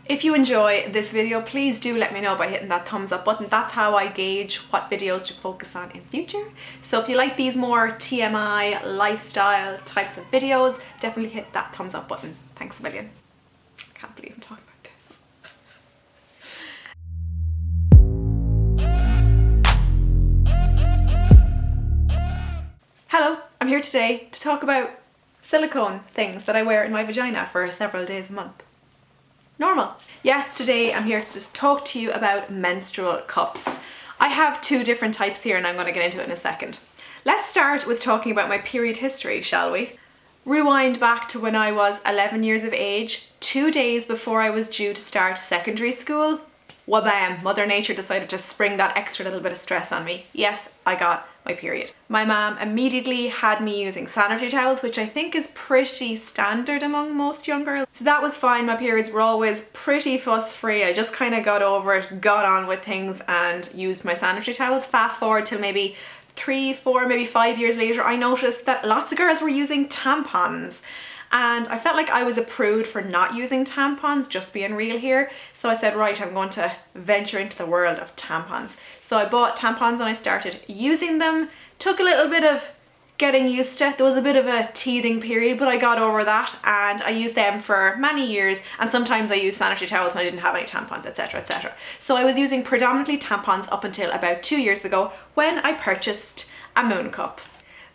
If you enjoy this video, please do let me know by hitting that thumbs up button. That's how I gauge what videos to focus on in future. So if you like these more TMI lifestyle types of videos, definitely hit that thumbs up button. Thanks a million. I can't believe I'm talking about this. Hello, I'm here today to talk about silicone things that I wear in my vagina for several days a month. Normal. Yes, today I'm here to just talk to you about menstrual cups. I have two different types here and I'm going to get into it in a second. Let's start with talking about my period history, shall we? Rewind back to when I was 11 years of age, 2 days before I was due to start secondary school. Wabam! Mother Nature decided to spring that extra little bit of stress on me. Yes, I got my period. My mom immediately had me using sanitary towels, which I think is pretty standard among most young girls. So that was fine. My periods were always pretty fuss free. I just kind of got over it, got on with things and used my sanitary towels. Fast forward till maybe 3, 4, maybe 5 years later, I noticed that lots of girls were using tampons. And I felt like I was a prude for not using tampons, just being real here. So I said, right, I'm going to venture into the world of tampons. So I bought tampons and I started using them. Took a little bit of getting used to. There was a bit of a teething period, but I got over that and I used them for many years. And sometimes I used sanitary towels when I didn't have any tampons, etc, etc. So I was using predominantly tampons up until about 2 years ago when I purchased a MoonCup.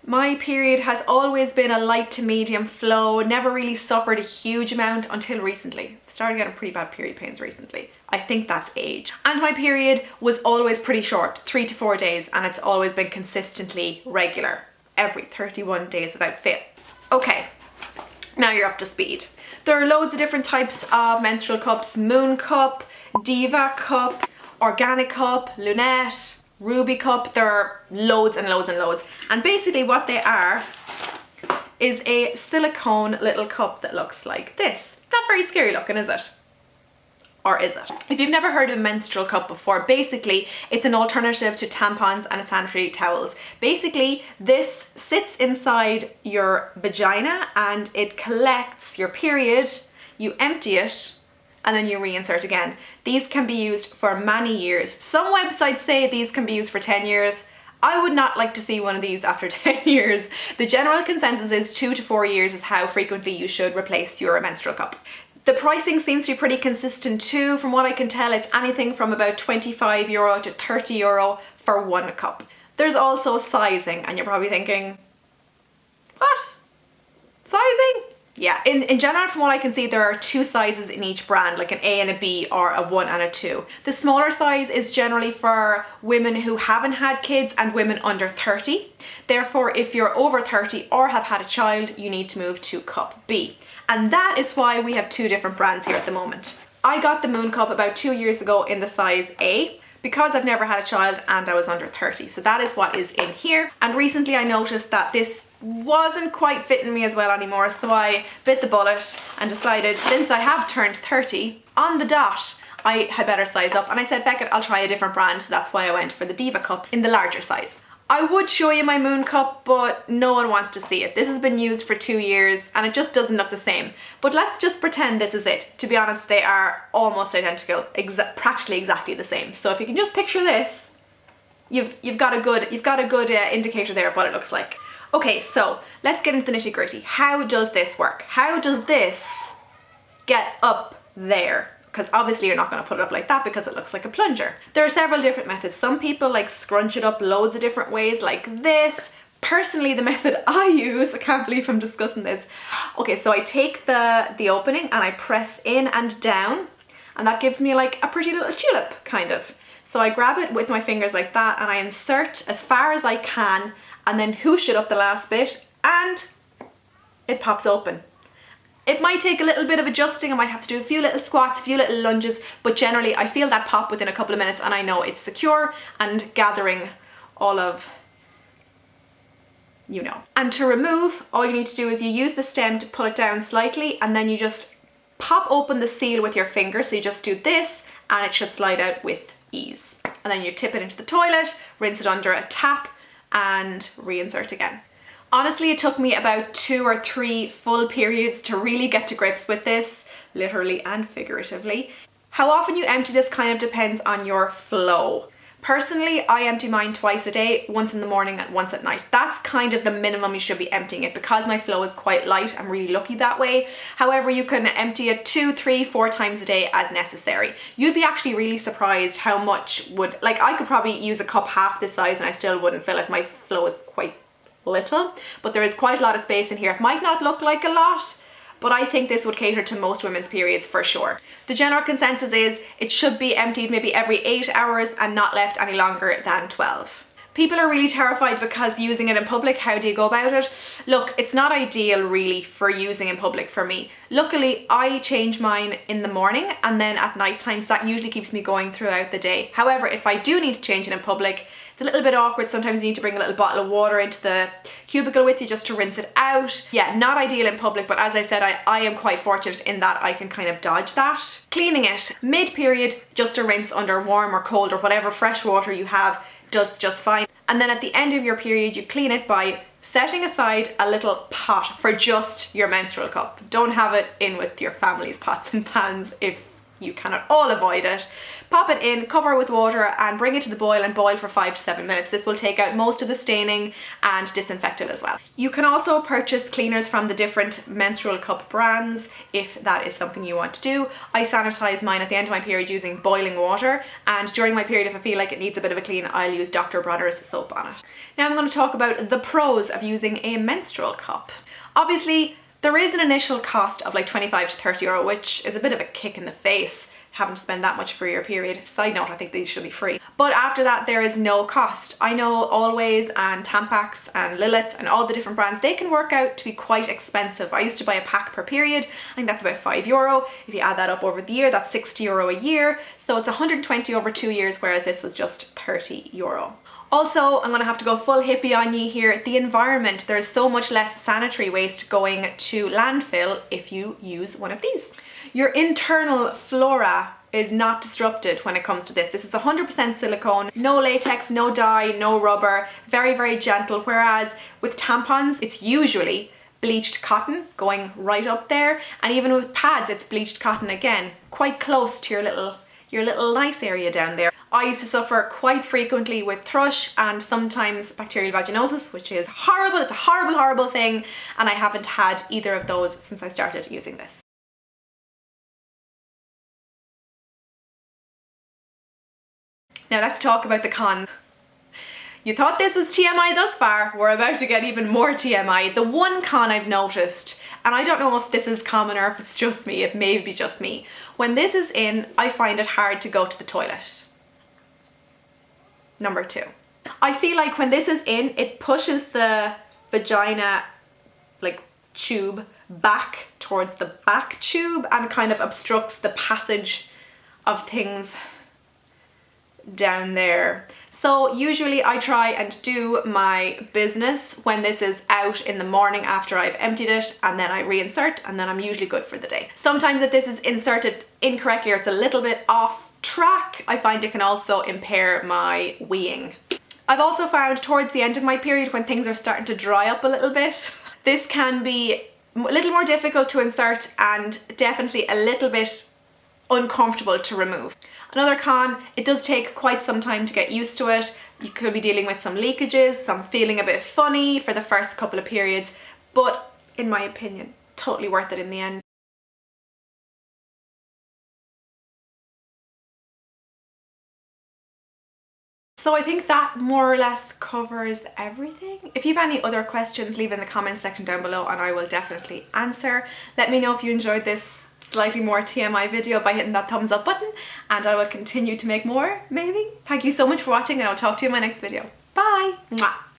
My period has always been a light to medium flow, never really suffered a huge amount until recently. Started getting pretty bad period pains recently. I think that's age. And my period was always pretty short, 3 to 4 days, and it's always been consistently regular, every 31 days without fail. Okay, now you're up to speed. There are loads of different types of menstrual cups: MoonCup, Diva Cup, Organic Cup, Lunette, Ruby Cup. There are loads and loads and loads. And basically what they are is a silicone little cup that looks like this. Not very scary looking, is it? Or is it? If you've never heard of a menstrual cup before, basically it's an alternative to tampons and sanitary towels. Basically this sits inside your vagina and it collects your period, you empty it, and then you reinsert again. These can be used for many years. Some websites say these can be used for 10 years. I would not like to see one of these after 10 years. The general consensus is 2 to 4 years is how frequently you should replace your menstrual cup. The pricing seems to be pretty consistent too. From what I can tell, it's anything from about €25 to €30 for one cup. There's also sizing, and you're probably thinking, what? Sizing? Yeah, in general, from what I can see, there are 2 sizes in each brand, like an A and a B or a 1 and a 2. The smaller size is generally for women who haven't had kids and women under 30. Therefore, if you're over 30 or have had a child, you need to move to cup B. And that is why we have 2 different brands here at the moment. I got the MoonCup about 2 years ago in the size A, because I've never had a child and I was under 30. So that is what is in here. And recently I noticed that this wasn't quite fitting me as well anymore, so I bit the bullet and decided, since I have turned 30 on the dot, I had better size up, and I said, feck it, I'll try a different brand. So that's why I went for the Diva Cup in the larger size. I would show you my MoonCup, but no one wants to see it. This has been used for 2 years and it just doesn't look the same. But let's just pretend this is it. To be honest, they are almost identical, practically exactly the same. So if you can just picture this, you've got a good indicator there of what it looks like. Okay, so let's get into the nitty gritty. How does this work? How does this get up there? Because obviously you're not going to put it up like that because it looks like a plunger. There are several different methods. Some people like scrunch it up loads of different ways, like this. Personally, the method I use, I can't believe I'm discussing this. Okay, so I take the opening and I press in and down, and that gives me like a pretty little tulip, kind of. So I grab it with my fingers like that and I insert as far as I can and then hoosh it up the last bit and it pops open. It might take a little bit of adjusting. I might have to do a few little squats, a few little lunges, but generally I feel that pop within a couple of minutes and I know it's secure and gathering all of, you know. And to remove, all you need to do is you use the stem to pull it down slightly and then you just pop open the seal with your finger. So you just do this and it should slide out with ease. And then you tip it into the toilet, rinse it under a tap and reinsert again. Honestly, it took me about 2 or 3 full periods to really get to grips with this. literally and figuratively. How often you empty this kind of depends on your flow. Personally, I empty mine twice a day, once in the morning and once at night. That's kind of the minimum you should be emptying it. Because my flow is quite light, I'm really lucky that way. However, you can empty it 2, 3, 4 times a day as necessary. You'd be actually really surprised how much would, like I could probably use a cup half this size and I still wouldn't fill it. My flow is quite little, but there is quite a lot of space in here. It might not look like a lot, but I think this would cater to most women's periods for sure. The general consensus is it should be emptied maybe every 8 hours and not left any longer than 12. People are really terrified because using it in public, how do you go about it? Look, it's not ideal really for using in public for me. Luckily, I change mine in the morning and then at night time, so that usually keeps me going throughout the day. However, if I do need to change it in public, it's a little bit awkward. Sometimes you need to bring a little bottle of water into the cubicle with you just to rinse it out. Yeah, not ideal in public, but as I said, I am quite fortunate in that I can kind of dodge that. Cleaning it, mid-period, just a rinse under warm or cold or whatever fresh water you have does just fine. And then at the end of your period, you clean it by setting aside a little pot for just your menstrual cup. Don't have it in with your family's pots and pans if you cannot all avoid it. Pop it in, cover with water and bring it to the boil and boil for 5 to 7 minutes. This will take out most of the staining and disinfect it as well. You can also purchase cleaners from the different menstrual cup brands if that is something you want to do. I sanitize mine at the end of my period using boiling water, and during my period if I feel like it needs a bit of a clean, I'll use Dr. Bronner's soap on it. Now I'm going to talk about the pros of using a menstrual cup. Obviously, there is an initial cost of like 25 to 30 euro, which is a bit of a kick in the face, having to spend that much for your period. Side note, I think these should be free. But after that, there is no cost. I know Always and Tampax and Lilith's and all the different brands, they can work out to be quite expensive. I used to buy a pack per period. I think that's about 5 euro. If you add that up over the year, that's 60 euro a year. So it's 120 over 2 years, whereas this was just 30 euro. Also, I'm gonna have to go full hippie on you here. The environment, there's so much less sanitary waste going to landfill if you use one of these. Your internal flora is not disrupted when it comes to this. This is 100% silicone, no latex, no dye, no rubber, very, very gentle. Whereas with tampons, it's usually bleached cotton going right up there. And even with pads, it's bleached cotton again, quite close to your little nice area down there. I used to suffer quite frequently with thrush and sometimes bacterial vaginosis, which is horrible. It's a horrible, horrible thing. And I haven't had either of those since I started using this. Now let's talk about the cons. You thought this was TMI thus far, we're about to get even more TMI. The one con I've noticed, and I don't know if this is common or if it's just me, it may be just me. When this is in, I find it hard to go to the toilet. Number 2. I feel like when this is in, it pushes the vagina like tube back towards the back tube and kind of obstructs the passage of things down there. So usually I try and do my business when this is out in the morning after I've emptied it, and then I reinsert, and then I'm usually good for the day. Sometimes if this is inserted incorrectly or it's a little bit off track, I find it can also impair my weeing. I've also found towards the end of my period when things are starting to dry up a little bit, this can be a little more difficult to insert and definitely a little bit uncomfortable to remove. Another con, it does take quite some time to get used to it. You could be dealing with some leakages, some feeling a bit funny for the first couple of periods, but in my opinion, totally worth it in the end. So I think that more or less covers everything. If you have any other questions, leave in the comments section down below and I will definitely answer. Let me know if you enjoyed this slightly more TMI video by hitting that thumbs up button, and I will continue to make more, maybe. Thank you so much for watching and I'll talk to you in my next video. Bye! Mwah.